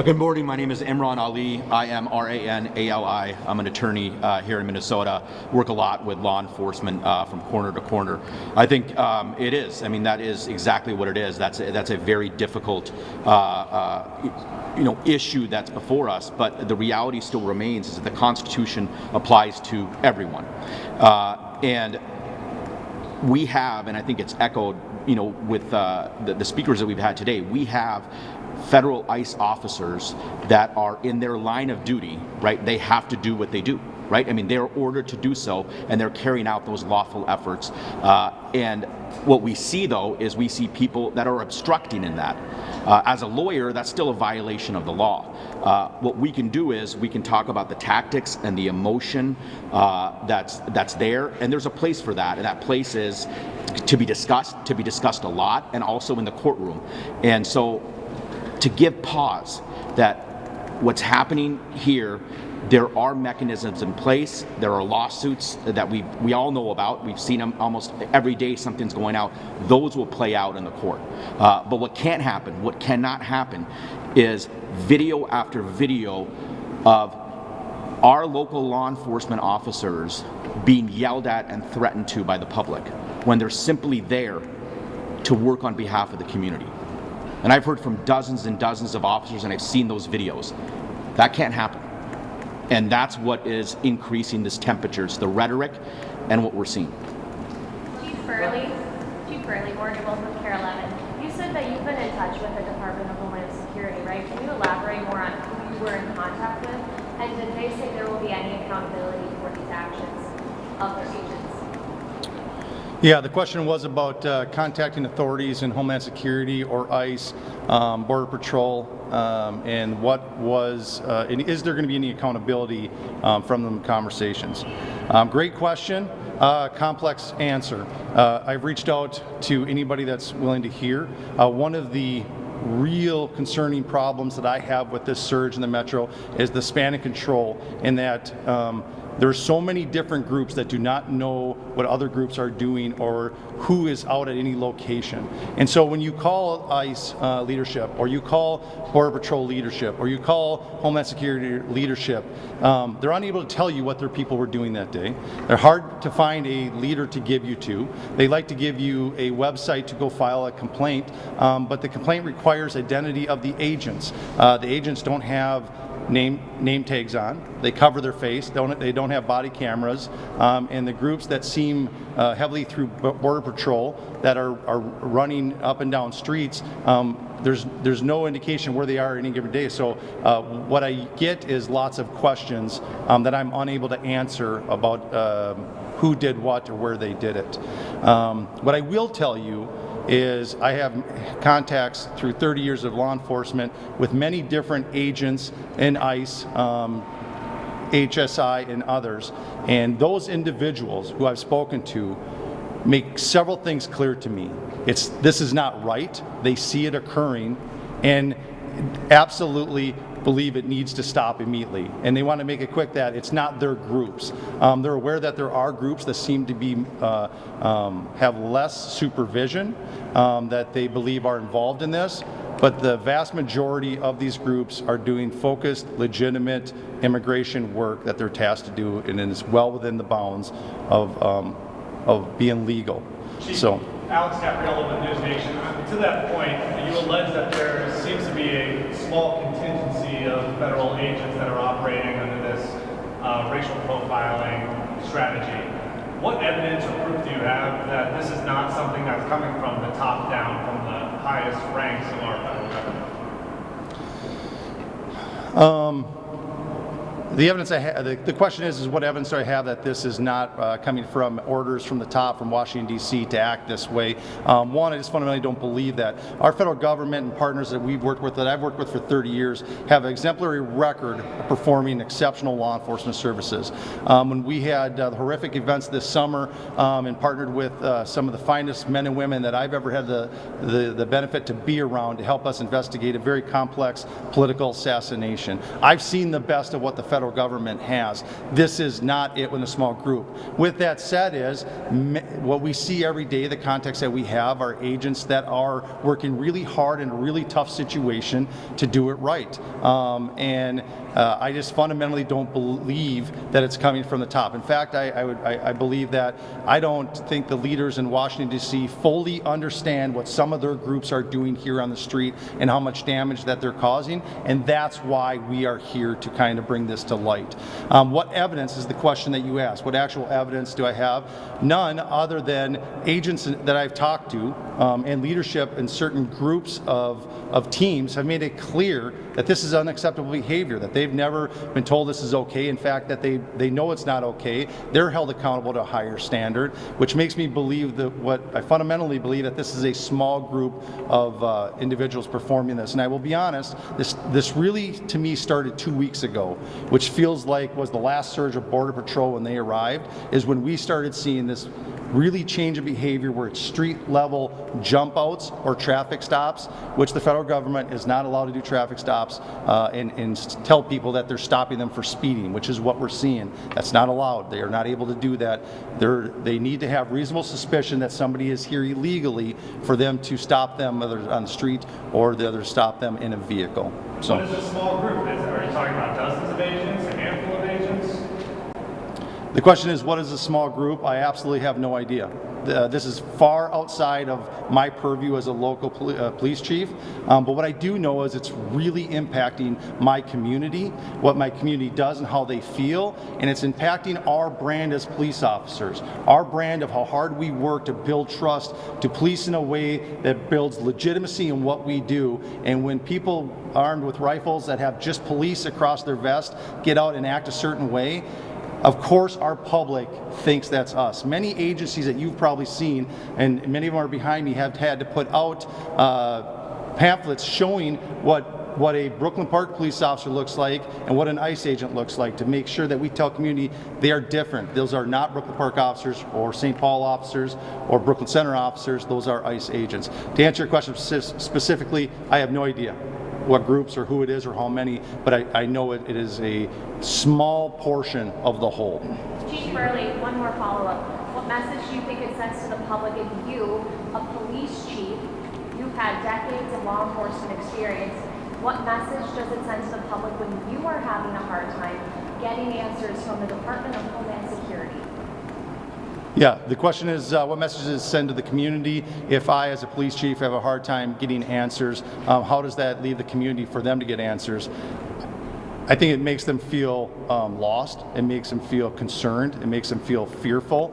Good morning. My name is Imran Ali. I am R-A-N-A-L-I. I'm an attorney here in Minnesota. Work a lot with law enforcement from corner to corner. I think it is. I mean, that is exactly what it is. That's a very difficult issue that's before us. But the reality still remains is that the Constitution applies to everyone, and we have, and I think it's echoed, with the speakers that we've had today. We have federal ICE officers that are in their line of duty, right? They have to do what they do, right? I mean, they're ordered to do so, and they're carrying out those lawful efforts. And what we see, though, is we see people that are obstructing in that. As a lawyer, that's still a violation of the law. What we can do is we can talk about the tactics and the emotion that's there, and there's a place for that, and that place is to be discussed a lot, and also in the courtroom. And so, to give pause that what's happening here, there are mechanisms in place. There are lawsuits that we all know about. We've seen them almost every day. Something's going out. Those will play out in the court. But what cannot happen is video after video of our local law enforcement officers being yelled at and threatened to by the public when they're simply there to work on behalf of the community. And I've heard from dozens and dozens of officers, and I've seen those videos. That can't happen. And that's what is increasing this temperature. It's the rhetoric and what we're seeing. Chief Burley, Board of Health with KARE 11. You said that you've been in touch with the Department of Homeland Security, right? Can you elaborate more on who you were in contact with? And did they say there will be any accountability for these actions of their agents? Yeah, the question was about contacting authorities in Homeland Security or ICE, Border Patrol, and what was, and is there going to be any accountability from the conversations? Great question, complex answer. I've reached out to anybody that's willing to hear. One of the real concerning problems that I have with this surge in the metro is the span of control, in that there's so many different groups that do not know what other groups are doing or who is out at any location. And so when you call ICE leadership, or you call Border Patrol leadership, or you call Homeland Security leadership, they're unable to tell you what their people were doing that day. They're hard to find a leader to give you to. They like to give you a website to go file a complaint, but the complaint requires identity of the agents. The agents don't have name tags on. They cover their face. They don't have body cameras. And the groups that seem heavily through Border Patrol that are running up and down streets, there's no indication where they are any given day. So what I get is lots of questions that I'm unable to answer about who did what or where they did it. What I will tell you is I have contacts through 30 years of law enforcement with many different agents in ICE, HSI, and others. And those individuals who I've spoken to make several things clear to me. This is not right. They see it occurring and absolutely believe it needs to stop immediately. And they want to make it quick that it's not their groups. They're aware that there are groups that seem to be have less supervision that they believe are involved in this, but the vast majority of these groups are doing focused, legitimate immigration work that they're tasked to do, and it is well within the bounds of being legal. So, Alex Capriello with News Nation. To that point, you allege that there seems to be a small contingency of federal agents that are operating under this racial profiling strategy. What evidence or proof do you have that this is not something that's coming from the top down, from the highest ranks of our federal government? The evidence I have, the question is what evidence do I have that this is not coming from orders from the top, from Washington, D.C. to act this way? One, I just fundamentally don't believe that. Our federal government and partners that we've worked with, that I've worked with for 30 years, have an exemplary record of performing exceptional law enforcement services. When we had the horrific events this summer and partnered with some of the finest men and women that I've ever had the benefit to be around to help us investigate a very complex political assassination. I've seen the best of what the federal federal government has. This is not it in a small group. With that said is, what we see every day, the context that we have are agents that are working really hard in a really tough situation to do it right. I just fundamentally don't believe that it's coming from the top. In fact, I believe that I don't think the leaders in Washington, D.C. fully understand what some of their groups are doing here on the street and how much damage that they're causing, and that's why we are here to kind of bring this to light. What evidence is the question that you asked? What actual evidence do I have? None, other than agents that I've talked to and leadership in certain groups of teams have made it clear that this is unacceptable behavior, that they've never been told this is okay. In fact, that they know it's not okay. They're held accountable to a higher standard, which makes me believe that what I fundamentally believe that this is a small group of individuals performing this. And I will be honest, this really to me started 2 weeks ago, which feels like was the last surge of Border Patrol when they arrived, is when we started seeing this really change of behavior where it's street level jump outs or traffic stops, which the federal government is not allowed to do traffic stops and tell people that they're stopping them for speeding, which is what we're seeing. That's not allowed. They are not able to do that. They need to have reasonable suspicion that somebody is here illegally for them to stop them, whether on the street or the other stop them in a vehicle. So, what is a small group? Are you talking about dozens of agents, a handful of agents? the question is, what is a small group? I absolutely have no idea. This is far outside of my purview as a local police chief, but what I do know is it's really impacting my community, what my community does and how they feel, and it's impacting our brand as police officers, our brand of how hard we work to build trust, to police in a way that builds legitimacy in what we do. And when people armed with rifles that have just police across their vest get out and act a certain way, of course, our public thinks that's us. Many agencies that you've probably seen, and many of them are behind me, have had to put out pamphlets showing what a Brooklyn Park police officer looks like and what an ICE agent looks like, to make sure that we tell community they are different. Those are not Brooklyn Park officers or St. Paul officers or Brooklyn Center officers. Those are ICE agents. To answer your question specifically, I have no idea what groups or who it is or how many, but I know it is a small portion of the whole. Chief Burley, one more follow-up. What message do you think it sends to the public if you, a police chief, you've had decades of law enforcement experience, what message does it send to the public when you are having a hard time getting answers from the Department of Homeland Security? Yeah, the question is, what message does it send to the community if I, as a police chief, have a hard time getting answers? How does that leave the community for them to get answers? I think it makes them feel lost. It makes them feel concerned. It makes them feel fearful,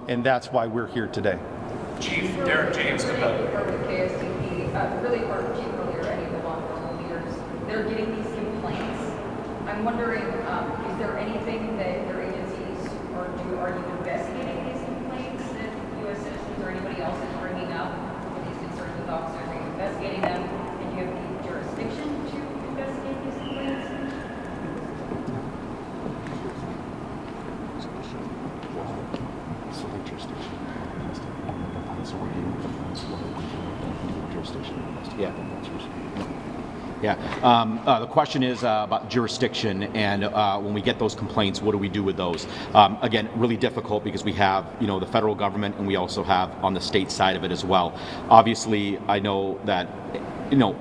and that's why we're here today. Chief Derek James. With KSTP, really for Chief earlier, any of the law enforcement leaders, they're getting these complaints. I'm wondering, is there anything that your agencies are you investigating these complaints that U.S. citizens or anybody else is bringing up with these concerns with officers? Are you investigating them, and do you have the jurisdiction to investigate these complaints? Yeah. The question is about jurisdiction, and when we get those complaints, what do we do with those? Again, really difficult because we have, the federal government, and we also have on the state side of it as well. Obviously, I know that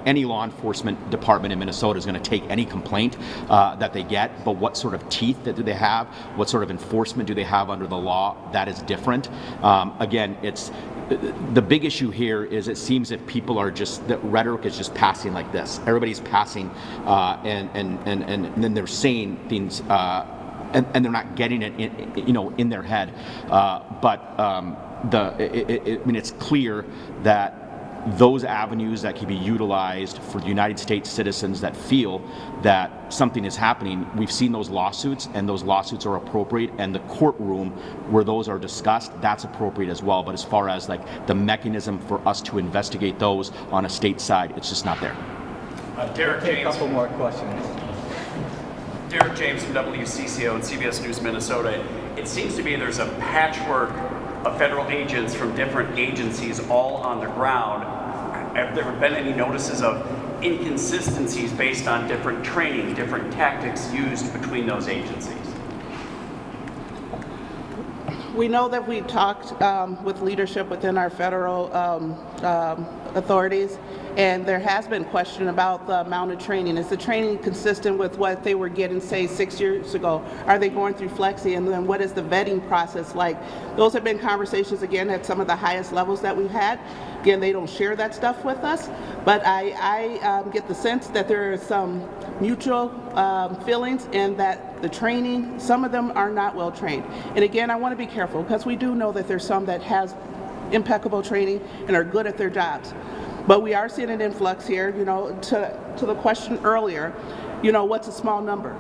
any law enforcement department in Minnesota is going to take any complaint that they get, but what sort of teeth do they have? What sort of enforcement do they have under the law? That is different. Again, the big issue here is it seems that people are the rhetoric is just passing like this. Everybody's passing and then they're saying things and they're not getting it in their head. It's clear that those avenues that can be utilized for the United States citizens that feel that something is happening, we've seen those lawsuits, and those lawsuits are appropriate, and the courtroom where those are discussed, that's appropriate as well. But as far as the mechanism for us to investigate those on a state side, it's just not there. Derek James. A couple more questions. Derek James from WCCO and CBS News Minnesota. It seems to me there's a patchwork of federal agents from different agencies all on the ground. Have there been any notices of inconsistencies based on different training, different tactics used between those agencies? We know that we talked with leadership within our federal authorities, and there has been question about the amount of training. Is the training consistent with what they were getting, say, 6 years ago? Are they going through Flexi? And then what is the vetting process like? Those have been conversations, again, at some of the highest levels that we've had. Again, they don't share that stuff with us, but I get the sense that there are some mutual feelings and that the training, some of them are not well trained. And again, I want to be careful because we do know that there's some that has impeccable training and are good at their jobs. But we are seeing an influx here, you know, to the question earlier, you know, what's a small number?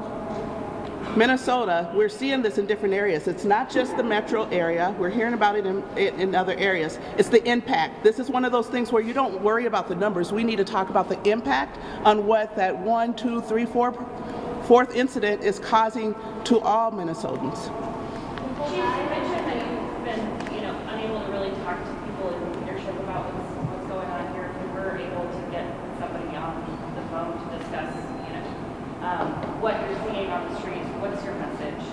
Minnesota, we're seeing this in different areas. It's not just the metro area. We're hearing about it in other areas. It's the impact. This is one of those things where you don't worry about the numbers. We need to talk about the impact on what that 1, 2, 3, 4th incident is causing to all Minnesotans. Chief, you mentioned that you've been, you know, unable to really talk to people in leadership about what's going on here. If you were able to get somebody on the phone to discuss, you know, what you're seeing on the streets, what's your message?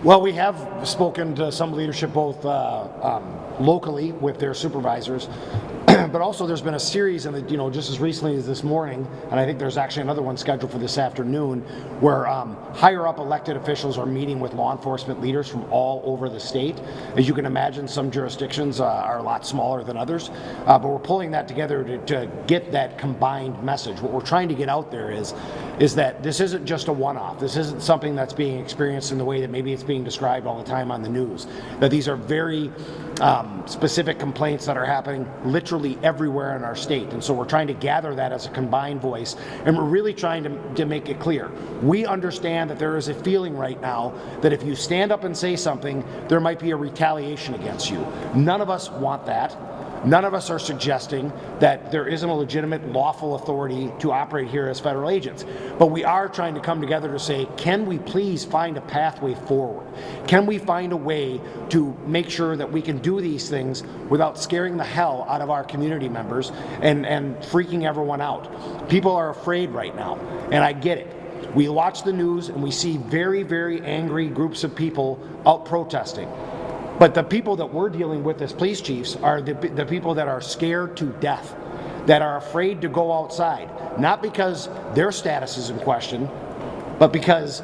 Well, we have spoken to some leadership both locally with their supervisors, but also there's been a series, and you know, just as recently as this morning, and I think there's actually another one scheduled for this afternoon, where higher up elected officials are meeting with law enforcement leaders from all over the state. As you can imagine, some jurisdictions are a lot smaller than others, but we're pulling that together to get that combined message. What we're trying to get out there is that this isn't just a one-off. This isn't something that's being experienced in the way that maybe it's being described all the time on the news. That these are very specific complaints that are happening literally everywhere in our state. And so we're trying to gather that as a combined voice, and we're really trying to make it clear. We understand that there is a feeling right now that if you stand up and say something, there might be a retaliation against you. None of us want that. None of us are suggesting that there isn't a legitimate lawful authority to operate here as federal agents. But we are trying to come together to say, can we please find a pathway forward? Can we find a way to make sure that we can do these things without scaring the hell out of our community members and freaking everyone out? People are afraid right now, and I get it. We watch the news and we see very, very angry groups of people out protesting. But the people that we're dealing with as police chiefs are the people that are scared to death, that are afraid to go outside, not because their status is in question, but because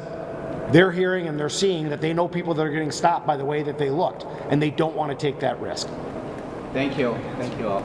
they're hearing and they're seeing that they know people that are getting stopped by the way that they looked, and they don't want to take that risk. Thank you. Thank you all.